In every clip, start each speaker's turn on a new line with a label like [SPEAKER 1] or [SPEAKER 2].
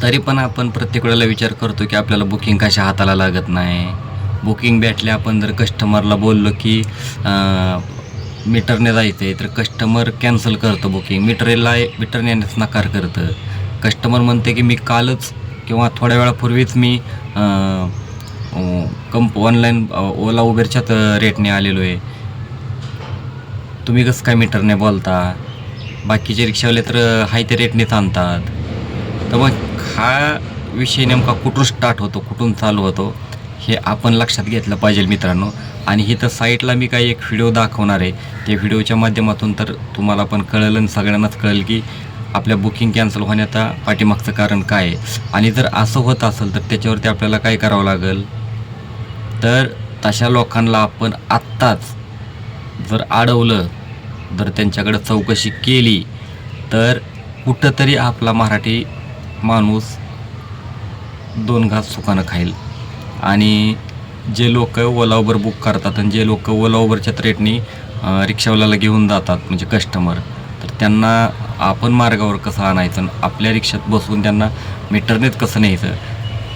[SPEAKER 1] तरी पण आपण प्रत्येक वेळेला विचार करतो की आपल्याला बुकिंग कशा हाताला लागत नाही. बुकिंग भेटले आपण जर कस्टमरला बोललो की मीटरने जायचं आहे तर कस्टमर कॅन्सल करतं बुकिंग. मीटरने येण्यास नकार करतं. कस्टमर म्हणते की मी कालच किंवा थोड्या वेळापूर्वीच मी ऑनलाईन ओला उबेरच्याच रेटने आलेलो आहे. तुम्ही कसं काय मीटरने बोलता. बाकीचे रिक्षावाले तर हाय ते रेटनेच आणतात. तर मग हा विषय नेमका कुठून स्टार्ट होतो, कुठून चालू होतो हे आपण लक्षात घेतलं पाहिजे मित्रांनो. आणि इथं साईटला मी काही एक व्हिडिओ दाखवणार आहे. त्या व्हिडिओच्या माध्यमातून तर तुम्हाला पण कळेल आणि सगळ्यांनाच कळेल की आपल्या बुकिंग कॅन्सल होण्याचा पाठीमागचं कारण काय आहे. आणि जर असं होत असेल तर त्याच्यावरती आपल्याला काय करावं लागेल, तर तशा लोकांना आपण आत्ताच जर अडवलं, जर त्यांच्याकडं चौकशी केली तर कुठंतरी आपला मराठी माणूस दोन घास सुखानं खाईल. आणि जे लोक ओला उबर बुक करतात आणि जे लोक ओला उबरच्या रेटनी रिक्षावाल्याला घेऊन जातात म्हणजे कस्टमर, तर त्यांना आपण मार्गावर कसं आणायचं, आपल्या रिक्षात बसवून त्यांना मीटरनेच कसं न्यायचं.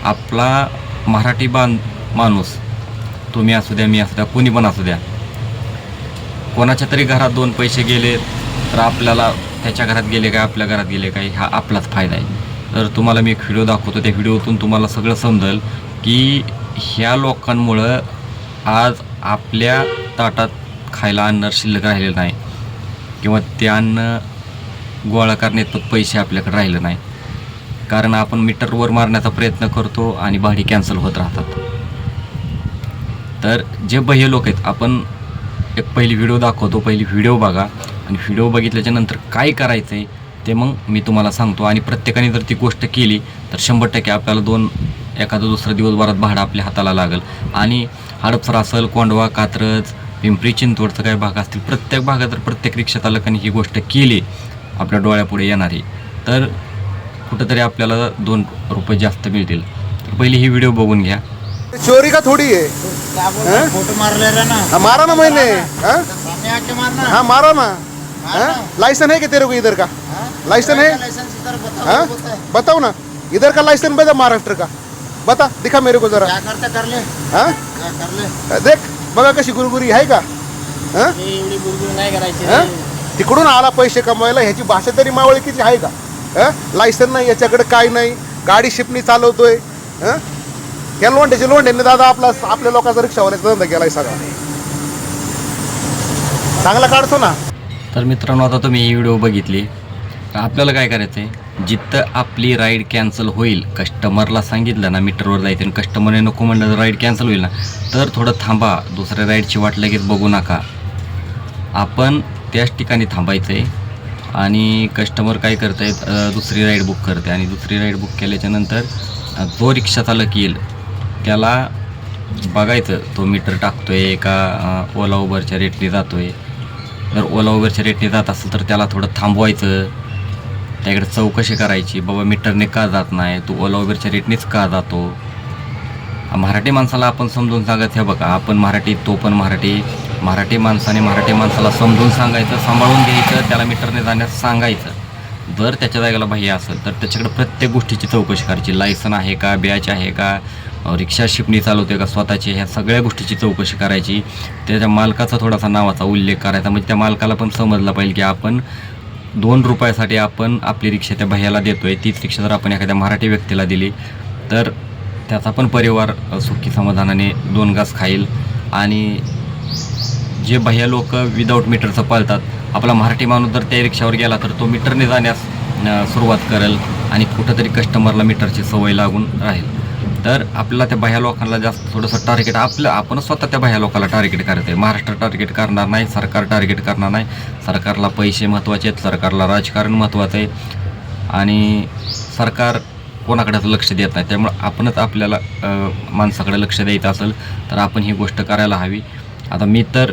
[SPEAKER 1] आपला मराठी माणूस, तुम्ही असू द्या, मी असू द्या, कोणी पण असू द्या, कोणाच्या तरी घरात दोन पैसे गेले तर आपल्याला त्याच्या घरात गेले काय, आपल्या घरात गेले काय, हा आपलाच फायदा आहे. तर तुम्हाला मी एक व्हिडिओ दाखवतो. त्या व्हिडिओतून तुम्हाला सगळं समजेल की ह्या लोकांमुळं आज आपल्या ताटात खायला अन्न शिल्लक राहिलेलं नाही किंवा ते अन्न गोळा करण्यात पैसे आपल्याकडे राहिलं नाही. कारण आपण मीटरवर मारण्याचा प्रयत्न करतो आणि भाडी कॅन्सल होत राहतात. तर जे बाह्य लोक आहेत, आपण एक पहिली व्हिडिओ दाखवतो, पहिली व्हिडिओ बघा आणि व्हिडिओ बघितल्याच्या नंतर काय करायचं आहे ते मग मी तुम्हाला सांगतो. आणि प्रत्येकाने जर ती गोष्ट केली तर 100% आपल्याला एखादं दुसरं दिवसभरात भाडं आपल्या हाताला लागेल. आणि हडपसर असेल, कोंडवा, कात्रज, पिंपरी चिंचवडचं काही भाग असतील, प्रत्येक भागात जर प्रत्येक रिक्षा चालकाने ही गोष्ट केली आपल्या डोळ्यापुढे येणारी, तर कुठंतरी आपल्याला 2 रुपये जास्त मिळतील. तर पहिली ही व्हिडिओ बघून घ्या.
[SPEAKER 2] चोरी का थोड़ी है,
[SPEAKER 3] फोटो मार ले रहा ना,
[SPEAKER 2] मारा ना मैंने,
[SPEAKER 3] सामने आके मारना।
[SPEAKER 2] हाँ मारा ना, लाइसेंस है क्या तेरे को इधर का? लाइसेंस है?
[SPEAKER 3] लाइसेंस इधर
[SPEAKER 2] हाँ?
[SPEAKER 3] बताओ,
[SPEAKER 2] बताओ ना, इधर का लाइसेंस बता, महाराष्ट्र का बता, दिखा मेरे को जरा.
[SPEAKER 3] क्या करता कर ले,
[SPEAKER 2] हाँ
[SPEAKER 3] क्या कर ले,
[SPEAKER 2] देख बघा कशी गुरगुरी आहे का. हाँ?
[SPEAKER 3] हे एवढी गुरगुर नाही करायची
[SPEAKER 2] हाँ?
[SPEAKER 3] रे.
[SPEAKER 2] तिकडून आला पैसे कमवायला, ह्याची भाषा तरी मावळकीची आहे का. लायसन नाही याच्याकडे, काय नाही, गाडी शिपणी चालवतोय. ह्या लोंढ्याने दादा आपल्या लोकांचा रिक्षावाल्याचा धंदा केलाय सगळा. चांगला काढतो ना.
[SPEAKER 1] तर मित्रांनो, आता तुम्ही ही व्हिडिओ बघितली. तर आपल्याला काय करायचं आहे, जिथं आपली राईड कॅन्सल होईल, कस्टमरला सांगितलं ना मीटरवर जायचं आणि कस्टमरने नको म्हणलं राईड कॅन्सल होईल ना, तर थोडं थांबा. दुसऱ्या राईडची वाट लगेच बघू नका. आपण त्याच ठिकाणी थांबायचं आहे. आणि कस्टमर काय करत आहेत, दुसरी राईड बुक करते आणि दुसरी राईड बुक केल्याच्यानंतर जो रिक्षा चालक येईल त्याला बघायचं तो मीटर टाकतो आहे का ओला उबरच्या रेटने जातो आहे. जर ओला उबरच्या रेटने जात असेल तर त्याला थोडं थांबवायचं, त्याकडे चौकशी करायची, बाबा मीटरने का जात नाही, तू ओला उबरच्या रेटनेच का जातो. मराठी माणसाला आपण समजून सांगत, हे बघा आपण मराठी, तो पण मराठी माणसाला समजून सांगायचं, सांभाळून घ्यायचं, त्याला मीटरने जाण्यास सांगायचं. जर त्याच्या जागेला बाह्य असेल तर त्याच्याकडे प्रत्येक गोष्टीची चौकशी करायची. लायसन आहे का, बॅच आहे का, रिक्षा शिपणी चालवते का स्वतःची, ह्या सगळ्या गोष्टीची चौकशी करायची. त्याच्या मालकाचा थोडासा नावाचा उल्लेख करायचा, म्हणजे त्या मालकाला पण समजलं पाहिजे की आपण 2 रुपयासाठी आपण आपली रिक्षा त्या बाह्याला देतो आहे. तीच रिक्षा जर आपण एखाद्या मराठी व्यक्तीला दिली तर त्याचा पण परिवार सुखी समाधानाने 2 घास खाईल. आणि जे बाह्य लोक विदाऊट मीटरचं पाळतात, आपला मराठी माणूस जर त्या रिक्षावर गेला तर तो मीटरने जाण्यास सुरुवात करेल आणि कुठंतरी कस्टमरला मीटरची सवय लागून राहील. तर आपल्याला त्या बाह्या लोकांना जास्त थोडंसं टार्गेट, आपण स्वतः त्या बाह्या लोकांना टार्गेट करत आहे. महाराष्ट्र टार्गेट करणार नाही, सरकार टार्गेट करणार नाही. सरकारला पैसे महत्त्वाचे आहेत, सरकारला राजकारण महत्त्वाचं आहे आणि सरकार कोणाकडेच लक्ष देत नाही. त्यामुळे आपणच आपल्याला माणसाकडे लक्ष द्यायचं असेल तर आपण ही गोष्ट करायला हवी. आता मी तर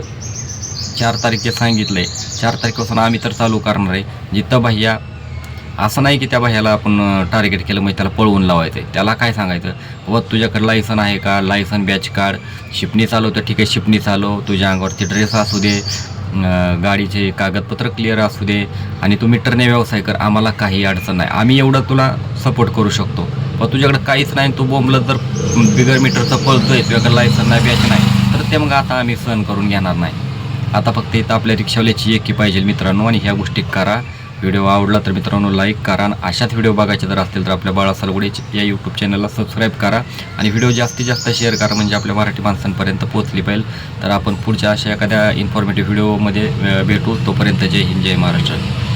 [SPEAKER 1] 4 तारखेचं सांगितलं आहे, 4 तारखेपासून आम्ही तर चालू करणार आहे. जिथं बाह्या, असं नाही की त्या बाह्याला आपण टार्गेट केलं म्हणजे त्याला पळवून लावायचं आहे. त्याला काय सांगायचं, बाबा तुझ्याकडे लायसन आहे का, लायसन बॅच काढ, शिपणी चालवतं ठीक आहे, शिपणी चालव, तुझ्या अंगावरती ड्रेस असू दे, गाडीचे कागदपत्र क्लिअर असू दे आणि तू मीटरने व्यवसाय कर, आम्हाला काही अडचण नाही, आम्ही एवढं तुला सपोर्ट करू शकतो. पण तुझ्याकडे काहीच नाही, तू बोंबलं जर बिगर मीटरचं पळतोय, तुझ्याकडे लायसन नाही प्यायचं नाही, तर ते मग आता आम्ही सहन करून घेणार नाही. आता फक्त इथं आपल्या रिक्षावाल्याची एकी पाहिजे मित्रांनो, आणि ह्या गोष्टी करा. व्हिडिओ आवडला तर मित्रांनो लाईक करा, आणि अशाच व्हिडिओ बघायचे जर असतील तर आपल्या बाळा सालगुडे या यूट्यूब चॅनलला सबस्क्राईब करा, आणि व्हिडिओ जास्तीत जास्त शेअर करा, म्हणजे आपल्या मराठी माणसांपर्यंत पोहोचली पाहिजे. तर आपण पुढच्या अशा एखाद्या इन्फॉर्मेटिव्ह व्हिडिओमध्ये भेटू. तोपर्यंत जय हिंद, जय महाराष्ट्र.